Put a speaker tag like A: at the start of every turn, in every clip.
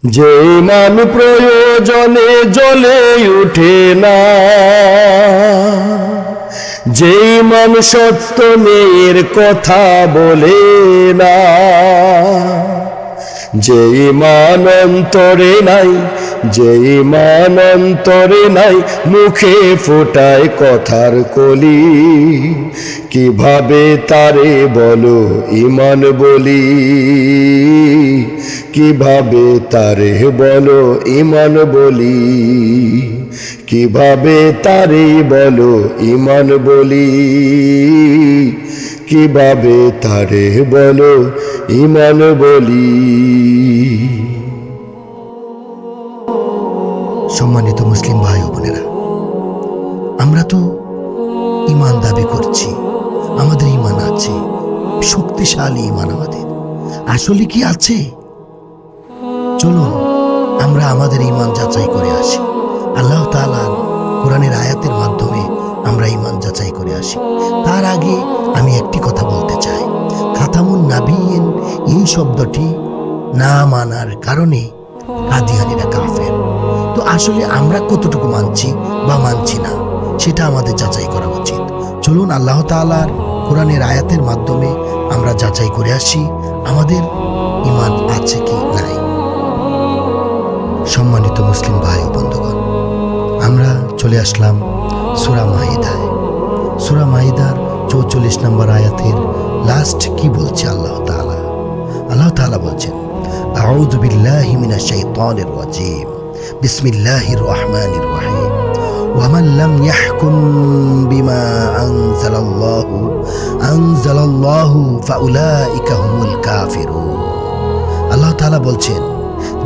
A: যে ইমান প্রয়োজনে জ্বলে উঠে না, যে ইমান সত্য মেয়ের কথা বলে না, যে ইমান অন্তরে নাই, যে ইমান অন্তরে নাই, মুখে ফোটায় কথার কলি, কিভাবে তারে বলো ইমান বলি, কিভাবে তারে বলো ইমান বলি, কিভাবে তারে বলো ইমান বলি, কিভাবে তারে বলো ইমান বলি।
B: সম্মানিত মুসলিম ভাই ও বোনেরা, আমরা তো ঈমান দাবি করছি, আমাদের ঈমান আছে, শক্তিশালী ঈমান আমাদের। আসলে কি আছে? চলুন আমরা আমাদের ঈমান যাচাই করে আসি। আল্লাহ তাআলার কোরআনের আয়াতের মাধ্যমে আমরা ঈমান যাচাই করে আসি। তার আগে আমি একটি কথা বলতে চাই, খাতামুন নাবিয়িন এই শব্দটি না মানার কারণে কাদিয়ানীরা কাফের। তো আসলে আমরা কতটুকু মানছি বা মানছি না সেটা আমাদের যাচাই করা উচিত। চলুন আল্লাহ তাআলার কোরআনের আয়াতের মাধ্যমে আমরা যাচাই করে আসি আমাদের ঈমান আছে কি নাই। সম্মানিত মুসলিম ভাই ও বন্ধুগণ, আমরা চলে আসলাম সূরা মাইদায়। সূরা মাইদার ৪৪ নম্বর আয়াতের লাস্ট কি বলছে আল্লাহ তাআলা? আল্লাহ তাআলা বলছেন, আউযু বিল্লাহি মিনাশ শাইতানির রাজীম, বিসমিল্লাহির রহমানির রহিম, ওয়ামান লাম ইয়াহকুম বিমা আনজালাল্লাহু ফাউলাইকা হুমুল কাফিরুন। আল্লাহ তাআলা বলছেন,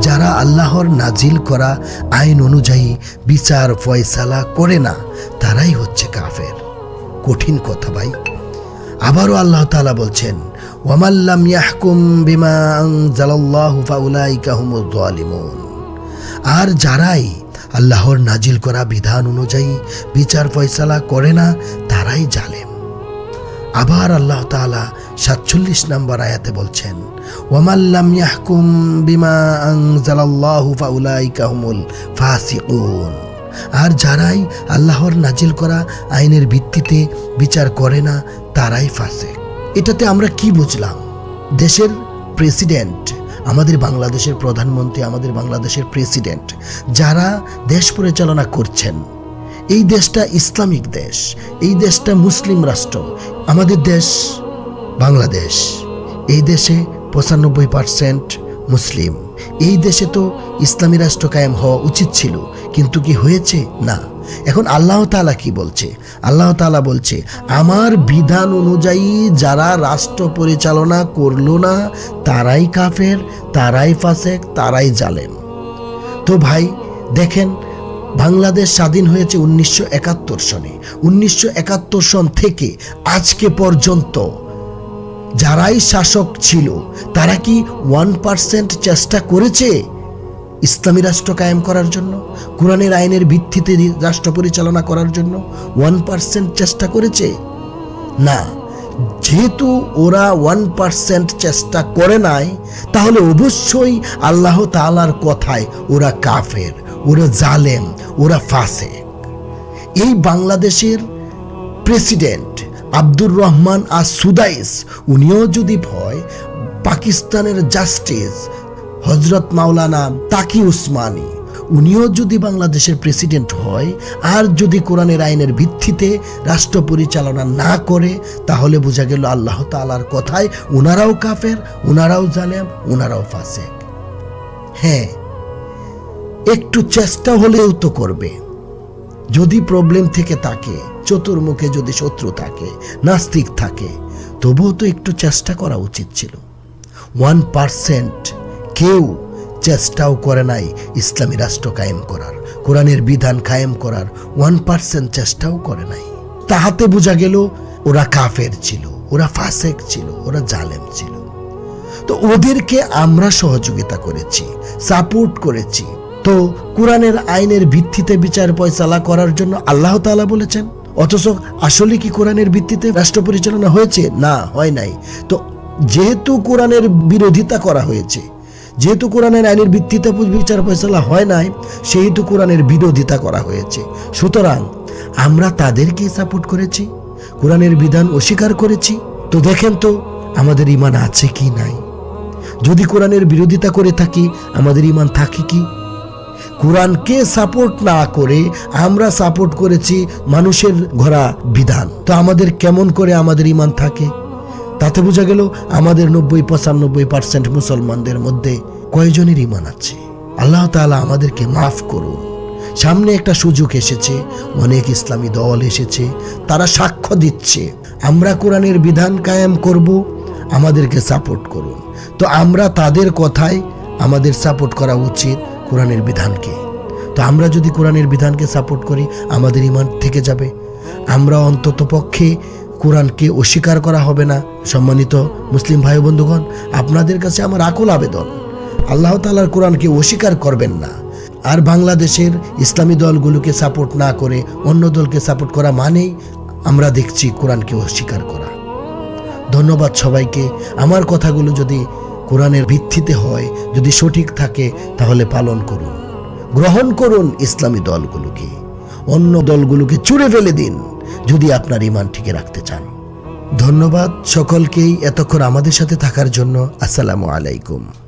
B: যারা আল্লাহর নাজিল করা আইন অনুযায়ী বিচার ফয়সালা করে না তারাই হচ্ছে কাফের। কঠিন কথা ভাই। আবারও আল্লাহ তাআলা বলছেন, ওয়ামান লাম ইয়াহকুম বিমা আনজালাল্লাহু ফাউলাইকা হুমুজ জালিমুন। আর যারাই আল্লাহর নাজিল করা বিধান অনুযায়ী বিচার ফয়সালা করে না তারাই জালেম। আবার আল্লাহ তাআলা ৪৭ নম্বর আয়াতে বলছেন, ওয়ামান লাম ইয়াহকুম বিমা আনজালাল্লাহু ফাউলাইকা হুমুল ফাসিকুন। আর যারাই আল্লাহর নাজিল করা আইনের ভিত্তিতে বিচার করে না তারাই ফাসিক। এটাতে আমরা কি বুঝলাম? দেশের প্রেসিডেন্ট, আমাদের বাংলাদেশের প্রধানমন্ত্রী, আমাদের বাংলাদেশের প্রেসিডেন্ট, যারা দেশ পরিচালনা করছেন, এই দেশটা ইসলামিক দেশ, এই দেশটা মুসলিম রাষ্ট্র। আমাদের দেশ বাংলাদেশ, এই দেশে ৯৫% মুসলিম। এই দেশে তো ইসলামী রাষ্ট্র কায়েম হওয়া উচিত ছিল, কিন্তু কি হয়েছে? না। এখন আল্লাহ তাআলা কি বলছে? আল্লাহ তাআলা বলছে, আমার বিধান অনুযায়ী যারা রাষ্ট্র পরিচালনা করলো না তারাই কাফের, তারাই ফাসেক, তারাই জালেম। তো ভাই দেখেন, বাংলাদেশ স্বাধীন হয়েছে ১৯৭১ সনে। ১৯৭১ সন থেকে আজকে পর্যন্ত যারাই শাসক ছিল তারা কি 1% চেষ্টা করেছে ইসলামী রাষ্ট্র কায়েম করার জন্য, কোরআনের আইনের ভিত্তিতে রাষ্ট্র পরিচালনা করার জন্য 1% চেষ্টা করেছে? না। যেহেতু ওরা 1% চেষ্টা করে নাই, তাহলে অবশ্যই আল্লাহ তাআলার কথায় ওরা কাফের, ওরা জালেম, ওরা ফাসেক। এই বাংলাদেশের প্রেসিডেন্ট আব্দুর রহমান আস সুদাইস, উনিও যদি হয়, পাকিস্তানের জাস্টিস হযরত মাওলানা তাকি উসমানী, উনিও যদি বাংলাদেশের প্রেসিডেন্ট হয় আর যদি কোরআনের আইনের ভিত্তিতে রাষ্ট্র পরিচালনা না করে, তাহলে বোঝা গেল আল্লাহ তাআলার কথায় ওনারাও কাফের, ওনারাও জালেম, ওনারাও ফাসেক। হ্যাঁ, একটু চেষ্টা হলেও তো করবে। যদি প্রবলেম থেকে থাকে, চতুর্মুখে যদি শত্রু থাকে, নাস্তিক থাকে, তবুও তো একটু চেষ্টা করা উচিত ছিল। 1% কেউ চেষ্টাও করে নাই ইসলামী রাষ্ট্র কায়েম করার, কোরআনের বিধান কায়েম করার 1% চেষ্টাও করে নাই। তাহাতে বোঝা গেল ওরা কাফের ছিল, ওরা ফাসেক ছিল, ওরা জালেম ছিল। তো ওদেরকে আমরা সহযোগিতা করেছি, সাপোর্ট করেছি। তো কোরআনের আইনের ভিত্তিতে বিচার ফয়সালা করার জন্য আল্লাহ তাআলা বলেছেন, অথচ আসলে কি কোরআনের ভিত্তিতে রাষ্ট্র পরিচালনা হয়েছে? না, হয় নাই। তো যেহেতু কোরআনের বিরোধিতা করা হয়েছে, যেহেতু কোরআনের আইনের ভিত্তিতে বিচার ফয়সালা হয় নাই, সেহেতু কোরআনের বিরোধিতা করা হয়েছে। সুতরাং আমরা তাদেরকে সাপোর্ট করেছি, কোরআনের বিধান অস্বীকার করেছি। তো দেখেন তো আমাদের ঈমান আছে কি নাই। যদি কোরআনের বিরোধিতা করে থাকি, আমাদের ঈমান থাকে কি? কোরআনকে সাপোর্ট না করে আমরা সাপোর্ট করেছি মানুষের গড়া বিধান। তো আমাদের কেমন করে আমাদের ঈমান থাকে? তাতে বোঝা গেল আমাদের 90-95% মুসলমানদের মধ্যে কয়জনের ঈমান আছে। আল্লাহ তাআলা আমাদেরকে মাফ করুন। সামনে একটা সুযোগ এসেছে, অনেক ইসলামী দল এসেছে, তারা সাক্ষ্য দিচ্ছে আমরা কোরআনের বিধান কায়েম করব, আমাদেরকে সাপোর্ট করুন। তো আমরা তাদের কথায় আমাদের সাপোর্ট করা উচিত কোরআনের বিধানকে। তো আমরা যদি কোরআনের বিধানকে সাপোর্ট করি, আমাদের ঈমান থেকে যাবে। আমরা অন্তত পক্ষে কোরআনকে অস্বীকার করা হবে না। সম্মানিত মুসলিম ভাই বন্ধুগণ, আপনাদের কাছে আমার আকুল আবেদন, আল্লাহ তাআলার কোরআনকে অস্বীকার করবেন না। আর বাংলাদেশের ইসলামী দলগুলোকে সাপোর্ট না করে অন্য দলকে সাপোর্ট করা মানেই আমরা দেখছি কোরআনকে অস্বীকার করা। ধন্যবাদ সবাইকে। আমার কথাগুলো যদি কোরআনের ভিত্তিতে হয়, যদি সঠিক থাকে, তাহলে পালন করুন, গ্রহণ করুন ইসলামী দলগুলোকে। অন্য দলগুলোকে ছুঁড়ে ফেলে দিন যদি আপনার ঈমান ঠিক রাখতে চান। ধন্যবাদ সকলকেই এতক্ষণ আমাদের সাথে থাকার জন্য। আসসালামু আলাইকুম।